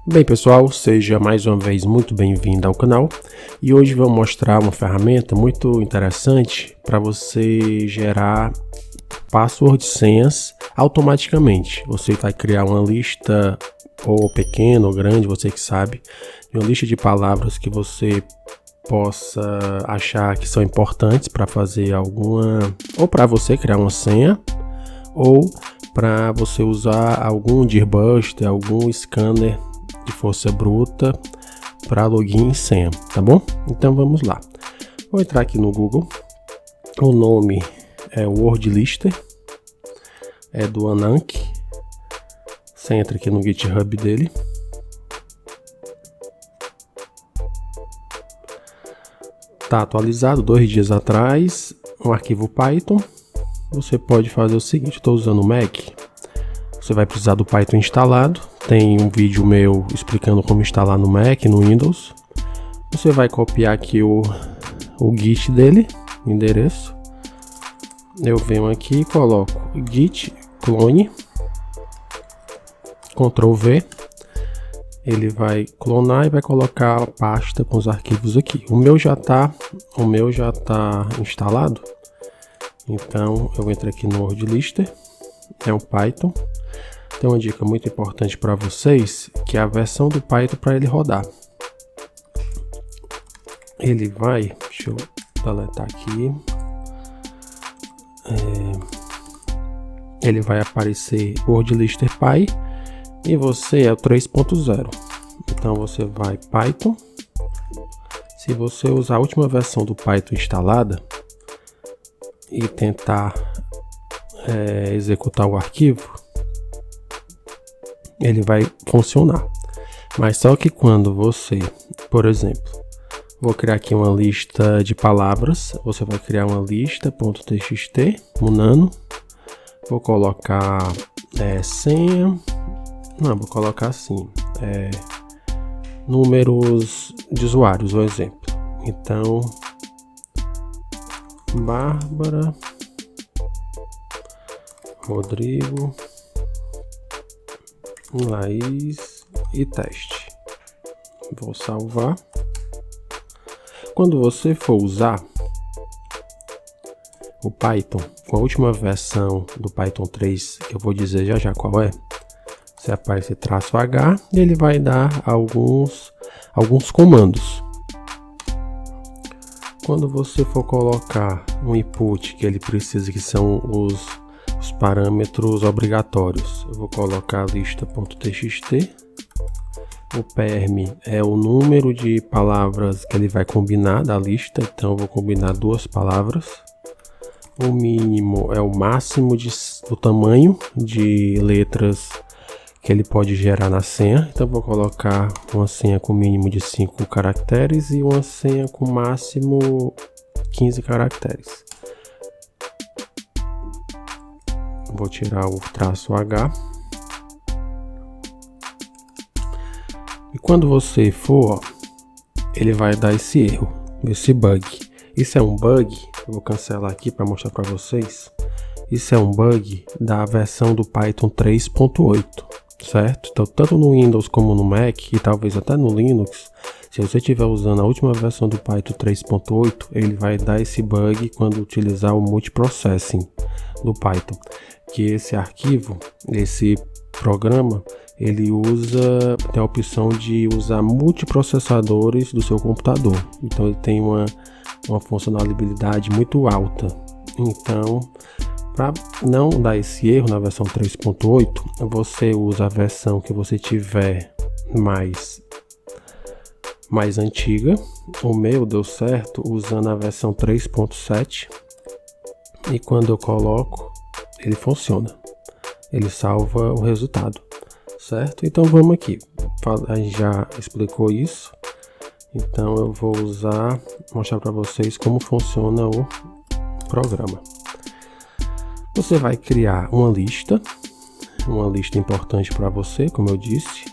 Bem pessoal, seja mais uma vez muito bem-vindo ao canal e hoje vou mostrar uma ferramenta muito interessante para você gerar password e senhas automaticamente. Você vai criar uma lista, ou pequena ou grande, você que sabe, de uma lista de palavras que você possa achar que são importantes para fazer alguma, ou para você criar uma senha, ou para você usar algum Dirbuster, algum scanner de força bruta para login e senha, tá bom? Então vamos lá. Vou entrar aqui no Google. O nome é WordLister, é do Ananke. Você entra aqui no GitHub dele. Tá atualizado 2 dias atrás, um arquivo Python. Você pode fazer o seguinte: estou usando o Mac. Você vai precisar do Python instalado. Tem um vídeo meu explicando como instalar no Mac, no Windows. Você vai copiar aqui o Git dele, o endereço. Eu venho aqui e coloco Git clone, Ctrl V. Ele vai clonar e vai colocar a pasta com os arquivos aqui. O meu já tá instalado. Então eu entro aqui no WordLister, é um Python. Tem uma dica muito importante para vocês, que é a versão do Python para ele rodar. Ele vai, deixa eu deletar aqui. Ele vai aparecer WordLister Py e você é o 3.0. Então você vai Python. Se você usar a última versão do Python instalada e tentar executar o arquivo, ele vai funcionar. Mas só que quando você, por exemplo, vou criar aqui uma lista de palavras, você vai criar uma lista.txt, munano, vou colocar senha, não, vou colocar assim, números de usuários, um exemplo. Então, Bárbara, Rodrigo, Laís e teste. Vou salvar. Quando você for usar o Python com a última versão do Python 3, que eu vou dizer já qual é, você aparece -H e ele vai dar alguns comandos. Quando você for colocar um input que ele precisa, que são os parâmetros obrigatórios, eu vou colocar lista.txt. O perm é o número de palavras que ele vai combinar da lista, então eu vou combinar 2 palavras. O mínimo é o máximo do tamanho de letras que ele pode gerar na senha, então eu vou colocar uma senha com mínimo de 5 caracteres e uma senha com máximo 15 caracteres. Vou tirar o -H. E quando você for, ele vai dar esse erro, esse bug. Isso é um bug, eu vou cancelar aqui para mostrar para vocês. Isso é um bug da versão do Python 3.8, certo? Então, tanto no Windows como no Mac e talvez até no Linux, se você estiver usando a última versão do Python 3.8, ele vai dar esse bug quando utilizar o multiprocessing do Python. Que esse arquivo, esse programa, ele tem a opção de usar multiprocessadores do seu computador. Então ele tem uma funcionalidade muito alta. Então, para não dar esse erro na versão 3.8, você usa a versão que você tiver mais antiga. O meu deu certo usando a versão 3.7 e quando eu coloco, ele funciona, ele salva o resultado, certo? Então vamos aqui, a gente já explicou isso, então eu vou mostrar para vocês como funciona o programa. Você vai criar uma lista importante para você, como eu disse.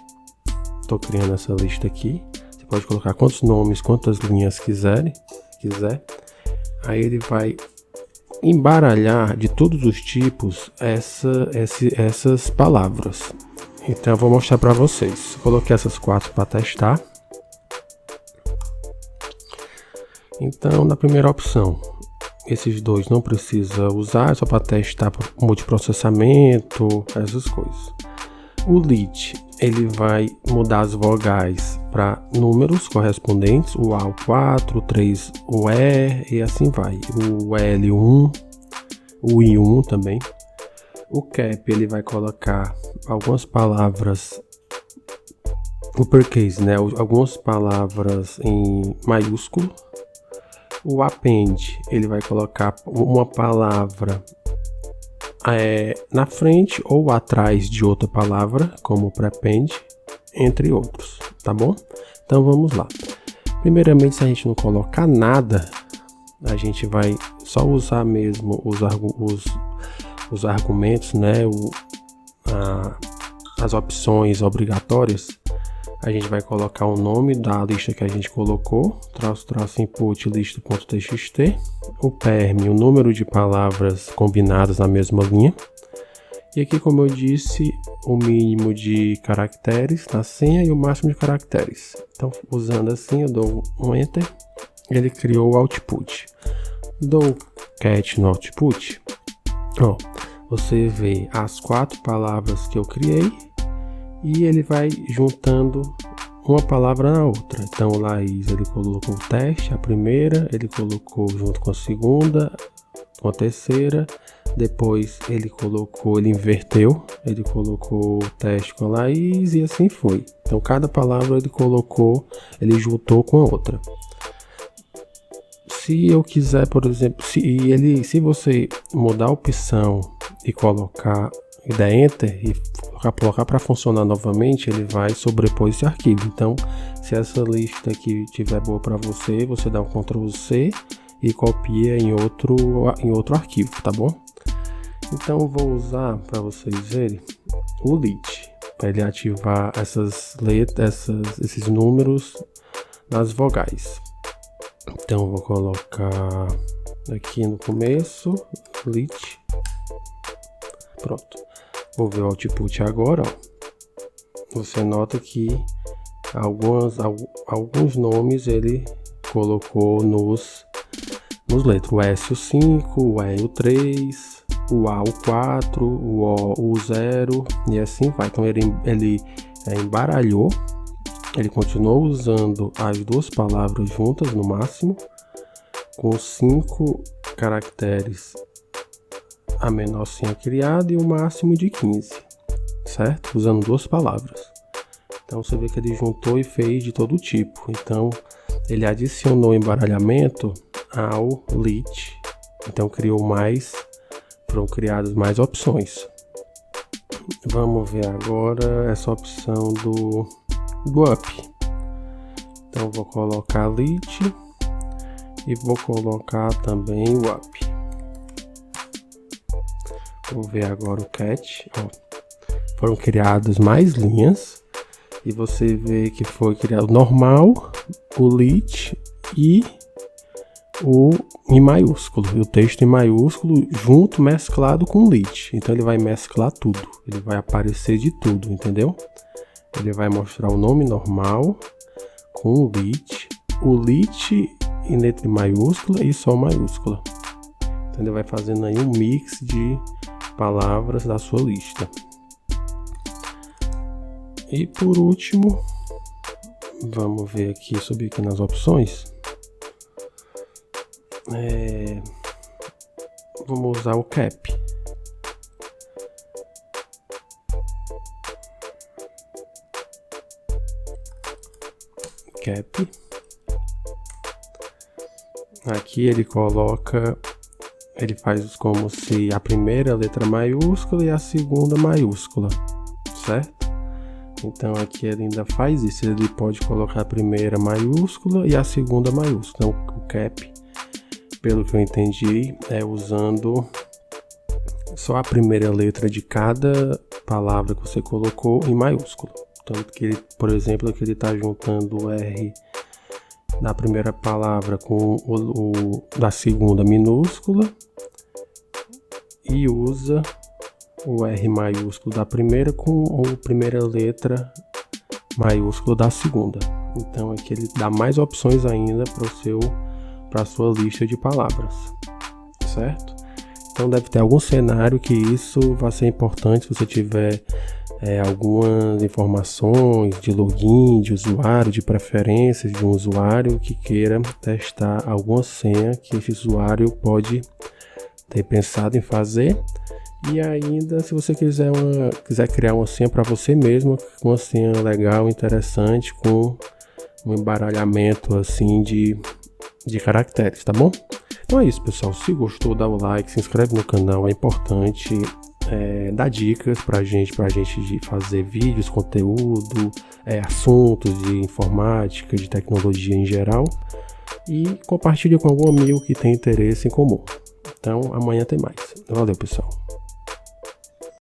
Estou criando essa lista aqui, você pode colocar quantos nomes, quantas linhas quiser. Aí ele vai embaralhar de todos os tipos essas palavras. Então eu vou mostrar para vocês. Coloquei essas 4 para testar. Então, na primeira opção, esses 2 não precisa usar, só para testar multiprocessamento, essas coisas. O lit, ele vai mudar as vogais para números correspondentes, o A o 4, o 3 o E e assim vai. O L 1, o I 1 também. O cap, ele vai colocar algumas palavras uppercase, né? Algumas palavras em maiúsculo. O append, ele vai colocar uma palavra na frente ou atrás de outra palavra, como o prepend, entre outros, tá bom? Então vamos lá. Primeiramente, se a gente não colocar nada, a gente vai só usar mesmo os argumentos, né? As opções obrigatórias. A gente vai colocar o nome da lista que a gente colocou, traço input lista.txt, o perm, o número de palavras combinadas na mesma linha. E aqui, como eu disse, o mínimo de caracteres na senha e o máximo de caracteres. Então, usando assim, eu dou um enter, ele criou o output. Dou cat no output, ó, você vê as 4 palavras que eu criei, e ele vai juntando uma palavra na outra. Então, o Laís, ele colocou o teste, a primeira, ele colocou junto com a segunda, com a terceira, depois ele inverteu, ele colocou o teste com a Laís e assim foi. Então, cada palavra ele juntou com a outra. Se eu quiser, por exemplo, se você mudar a opção e colocar e der enter e colocar para funcionar novamente, ele vai sobrepor esse arquivo. Então, se essa lista aqui estiver boa para você, você dá um Ctrl C e copia em outro arquivo, tá bom? Então, eu vou usar para vocês verem o lit para ele ativar esses números nas vogais. Então, eu vou colocar aqui no começo lit. Pronto. Vou ver o output agora, ó. Você nota que alguns nomes ele colocou nos letras. O S o 5, o E o 3, o A o 4, o O o 0 e assim vai. Então ele embaralhou, ele continuou usando as 2 palavras juntas no máximo, com 5 caracteres a menor senha criada e o máximo de 15, certo? Usando 2 palavras. Então você vê que ele juntou e fez de todo tipo. Então ele adicionou embaralhamento ao lit. Então foram criadas mais opções. Vamos ver agora essa opção do up. Então vou colocar lit e vou colocar também o up. Vou ver agora o cat, ó. Foram criadas mais linhas e você vê que foi criado o normal, o lit e o em maiúsculo, e o texto em maiúsculo junto, mesclado com o lit. Então ele vai mesclar tudo, ele vai aparecer de tudo, entendeu? Ele vai mostrar o nome normal com o lit em letra maiúscula e só maiúscula. Então ele vai fazendo aí um mix de palavras da sua lista. E por último, vamos ver aqui, subir aqui nas opções. Vamos usar o cap. Aqui ele faz como se a primeira letra maiúscula e a segunda maiúscula, certo? Então aqui ele ainda faz isso, ele pode colocar a primeira maiúscula e a segunda maiúscula. Então o cap, pelo que eu entendi, é usando só a primeira letra de cada palavra que você colocou em maiúsculo. Tanto que ele, por exemplo, aqui ele está juntando o R da primeira palavra com o da segunda minúscula e usa o R maiúsculo da primeira com a primeira letra maiúsculo da segunda. Então aqui ele dá mais opções ainda para a sua lista de palavras, certo? Então deve ter algum cenário que isso vai ser importante se você tiver algumas informações de login, de usuário, de preferências de um usuário que queira testar alguma senha que esse usuário pode ter pensado em fazer. E ainda, se você quiser criar uma senha para você mesmo, uma senha legal, interessante, com um embaralhamento assim de caracteres, tá bom? Então é isso, pessoal. Se gostou, dá o like, se inscreve no canal, é importante. Dar dicas pra gente de fazer vídeos, conteúdo, assuntos de informática, de tecnologia em geral, e compartilha com algum amigo que tem interesse em comum. Então amanhã tem mais. Valeu, pessoal.